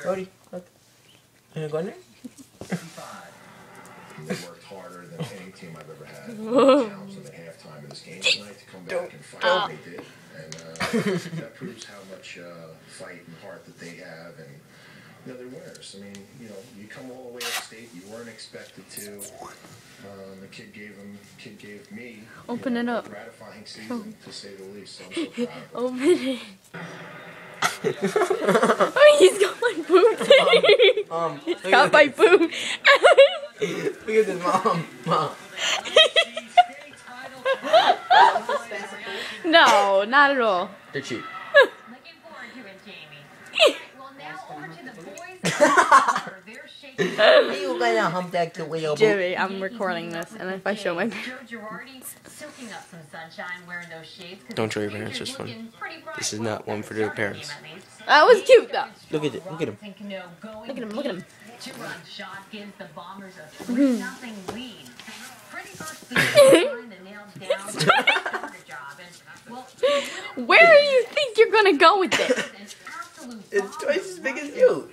Cody, look. You gonna go in there? They worked harder than any team I've ever had. Challenged them at halftime in this game tonight to come back and fight like they did. And that proves how much fight and heart that they have. And, you know, they're winners. I mean, you know, you come all the way upstate. You weren't expected to. The kid gave me Open it up. a gratifying season, to say the least. So I'm so proud of Open it. Oh, he's got my boob. He's got my boob. Look at this, mom. No, not at all. They're cheap. Looking forward to it, Jamie. Well, now over to the boys. They're shaking. Are you gonna hump that cute little Jimmy, I'm recording this, and if I show my soaking up some sunshine, wearing those shades. Don't show your parents this one. This is not one for their parents. That was cute, though. Look at it. Look at him. Look at him. Look at him. Two-run shot gives the Bombers a 3-0 lead. Pretty first season, the nails down. Starter job. And, well, Where do you think you're gonna go with this? It's twice as big as you.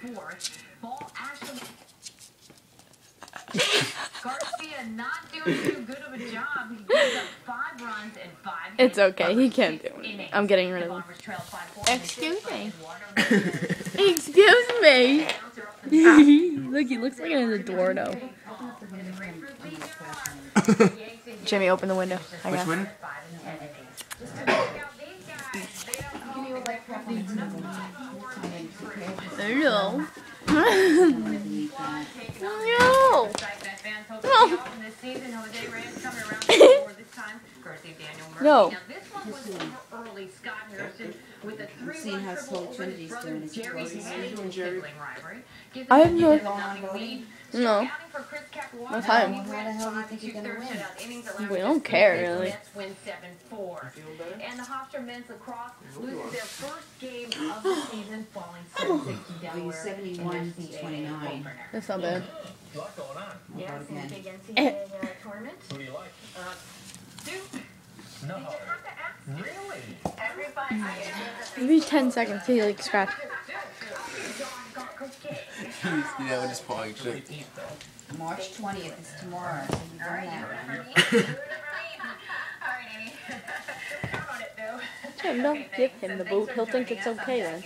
Garcia not doing too good of a job. He gives up 5 runs and 5 hits. It's okay. He can't do it. I'm getting rid of him. Excuse me. Excuse me. Look, he looks like an Eduardo. Jimmy, open the window. Which window? Hello. No. No. Seeing how slow Trinity's doing is I have no. No. No time. How the hell do you think you're gonna win? We don't care, really. And the Hofstra men's lacrosse loses their first game of the season, falling 7-6 to Delaware. 71-29. That's not bad. A lot going on. Yeah, some big NCAA tournament. Who do you like? Duke. No. You have to ask. Really? Everybody. Maybe 10 seconds to like scratch. You know, just falling shit. March 20th is tomorrow. So you know that. Jim, don't give him the boot. He'll think it's okay then.